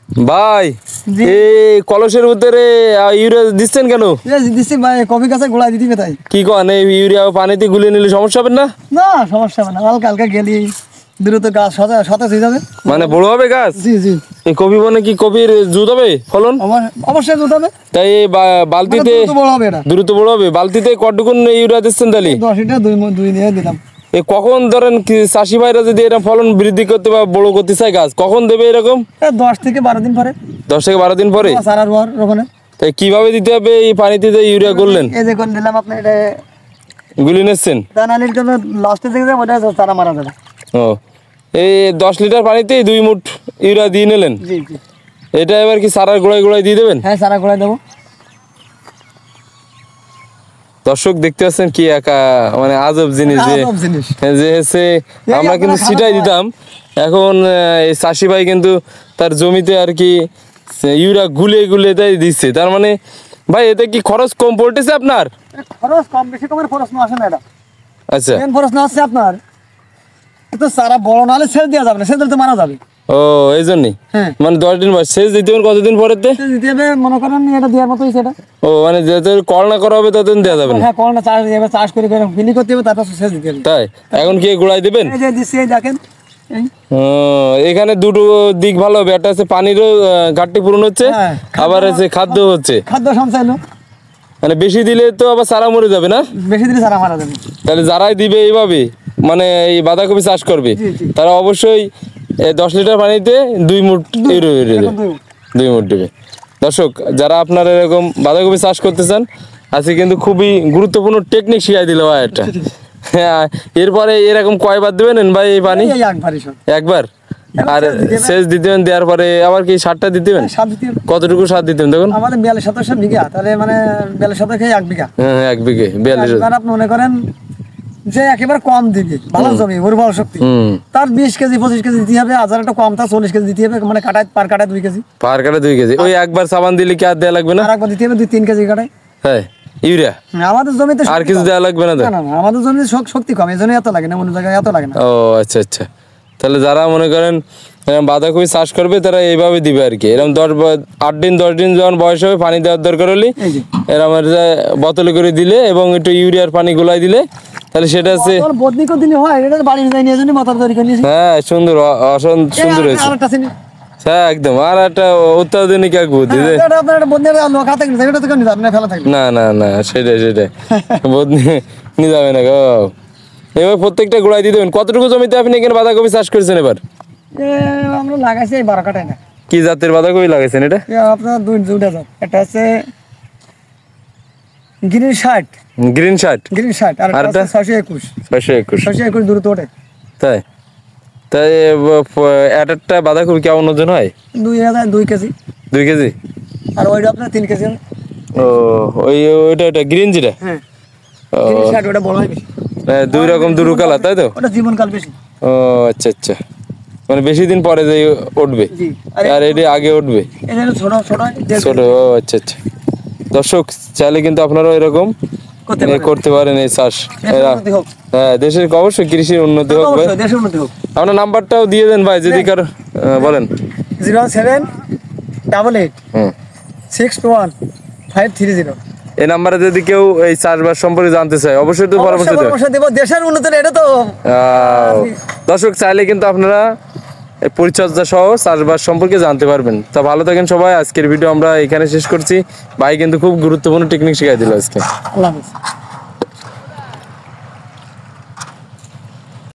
ভাই এই কলসের ভিতরে ইউরিয়া দিচ্ছেন কেন? দিচ্ছি ভাই, কফি গাছে গোড়া দিতে তাই। কি কন, এই ইউরিয়া পানিতে গুলিয়ে নিলে সমস্যা হবে না? না সমস্যা হবে না, হালকা হালকা গেলি দ্রুত গাছ সতেজ হয়ে যাবে, মানে বড় হবে গাছ। জি জি। এই কপি বনে কি কপির জুত হবে ফলন? অবশ্যই জুত হবে। তাই এই বালতিতে দ্রুত বড় হবে। বালতিতে কতটুকুন ইউরিয়া দিচ্ছেন তাহলে? 10 লিটার দুই নিয়ে দিলাম। এই কখন ধরেন চাষি ভাইরা যদি এরকম ফলন বৃদ্ধি করতে বা বড় করতে চায় গাছ, কখন দেবে এরকম? 10 থেকে 12 দিন পরে। 10 থেকে 12 দিন পরে সারা রোপণে। তাই কিভাবে দিতে হবে এই পানিতে যে ইউরিয়া করলেন? এই যে কোন দিলাম আপনি, এটা গুলি নিচ্ছেন। দানালির জন্য লাস্টে থেকে ওটা সারা মারা যাবে। ও, এই 10 লিটার পানিতে 2 মুঠ ইউরিয়া দিয়ে নিলেন। জি জি। এটা এবার কি সারার গোড়ায় গোড়ায় দিয়ে দেবেন? হ্যাঁ, সারা গোড়ায় দেবো। দর্শক দেখতে পাচ্ছেন কি একা মানে আজব জিনিস, যে হচ্ছে আমরা কিন্তু ছিটাই দিতাম, এখন এই চাষি ভাই কিন্তু তার জমিতে আর কি ইউরিয়া গুলে গুলে তাই দিচ্ছে। তার মানে ভাই এতে কি খরচ কম পড়তেছে আপনার? খরচ কম বেশি কমের খরচ না আসে না এটা। আচ্ছা, মেন খরচ না আছে আপনার, তো সারা বড় না হলে সেচ দেওয়া যাবে না, সেচ দিলে তো মারা যাবে। ও এই জন্যই মানে 10 দিন পর সেচ দিতে হবে। কতদিন পরে দিতে হবে? মনে করেন এটা দেওয়ার মতো হয়েছে এটা। ও মানে যতদিন কল না করা হবে ততদিন দেওয়া যাবে না? হ্যাঁ, কল না চাষ করে বিলি করতে হবে, তারপর সেচ দিতে হবে। তাই এখন কি গোড়ায় দিবেন? এই যে দিচ্ছি, দেখেন। এখানে দুটো দিক ভালো হবে, একটা হচ্ছে পানিরও ঘাটতি পূরণ হচ্ছে, আবার হচ্ছে খাদ্য হচ্ছে, খাদ্য সঞ্চয় হলো। মানে বেশি দিলে তো আবার সারা মরে যাবে না? বেশি দিলে সারা মারা যাবে। তাহলে যারাই দিবে এইভাবে মানে এই বাঁধাকপি চাষ করবে, তারা অবশ্যই 10 লিটার পানিতে 2 মুঠ ইউরিয়া দেবে, 2 মুঠ দেবে। দর্শক যারা আপনারা এরকম বাঁধাকপি চাষ করতে চান, আজকে কিন্তু খুবই গুরুত্বপূর্ণ টেকনিক শিখাই দিল ভাই একটা। হ্যাঁ, এরপরে এরকম কয়বার দেবেন ভাই এই পানি? একবার। আর সেচ দিতেন, দেওয়ার পরে আবার কি সারটা দিতেন? কতটুকু সার দিতেন তখন? আমাদের 42-27 বিঘা, তাহলে মানে 42 1 বিঘা। হ্যাঁ, 1 বিঘে 42। আপনি মনে করেন যে একেবারে কম দিবে, ভালো জমি, উর্বর শক্তি, তার 20 কেজি 25 কেজি দিতে হবে। হাজার একটা কম, তার 40 কেজি দিতে হবে, মানে পার কাটায় 2 কেজি। পার কাটায় 2 কেজি। ওই একবার সাবান দিলে কি আর দেওয়া লাগবে না? আর একবার দিতে হবে 2-3 কেজি কাটায়। হ্যাঁ, ইউরিয়া আমাদের জমিতে আর কিছু দেওয়া লাগবে না? না, আমাদের জমিতে শক্তি কম, এই জন্য এত লাগে না, অন্য জায়গায় এত লাগে না। ও আচ্ছা আচ্ছা। তাহলে যারা মনে করেন বাঁধাকপি চাষ করবে, তারা এইভাবে দিবে আর কি। এরকম 8 দিন 10 দিন যখন বয়স হবে, পানি দেওয়ার দরকার হলে এরকম বোতলে করে দিলে এবং একটু ইউরিয়ার পানি গুলাই দিলে, তাহলে সেটা হচ্ছে হ্যাঁ সুন্দর, সুন্দর হয়েছে। হ্যাঁ একদম। আর একটা অত্যাধুনিক এক বুদ্ধি, না না না, সেটাই বদনি নিয়ে যাবে না গো। এবার প্রত্যেকটা গোড়ায় দিয়ে দেবেন। কতটুকু জমিতে আপনি এখানে বাঁধাকপি চাষ করেছেন এবার? আমরা লাগাইছি 12 কাঠায়। না, কি জাতের বাঁধাকপি লাগাইছেন এটা? আপনার দুইটা জাত, একটা আছে গ্রিন শার্ট আর একটা 621 দ্রুত ওঠে। তাই তাই একটা বাঁধাকপি কেমন ওজন হয়? 2 কেজি। 2 কেজি। আর ওইটা আপনার 3 কেজি। ও ওইটা গ্রিন যেটা? হ্যাঁ, গ্রিন শার্ট ওটা বড় হয় বেশি। 2 রকম 2 কালার, তাই তো? ওটা জীবনকাল বেশি। ও আচ্ছা আচ্ছা, মানে বেশি দিন পরে যে উঠবে। আর এটা আগে উঠবে? এটা ছোট ছোট। ও আচ্ছা আচ্ছা। দর্শক চাইলে কিন্তু আপনারাও এরকম করতে পারেন এই চাষ। হ্যাঁ, দেশের অবশ্যই কৃষির উন্নতি হোক ভাই। আপনার নাম্বারটাও দিয়ে দেন ভাই, যদি কারো বলেন। 0788 621 530। এই নাম্বারে যদি কেউ এই চাষবাস সম্পর্কে জানতে চায়, অবশ্যই তো পরামর্শ দেব। দেশের উন্নতি এটা তো। দর্শক চাইলে কিন্তু আপনারা পরিচর্যা সহ চাষবাস সম্পর্কে জানতে পারবেন। তা ভালো থাকেন সবাই। আজকের ভিডিও আমরা এখানে শেষ করছি। ভাই কিন্তু খুব গুরুত্বপূর্ণ টেকনিক শিখাই দিল আজকে। আল্লাহ হাফেজ।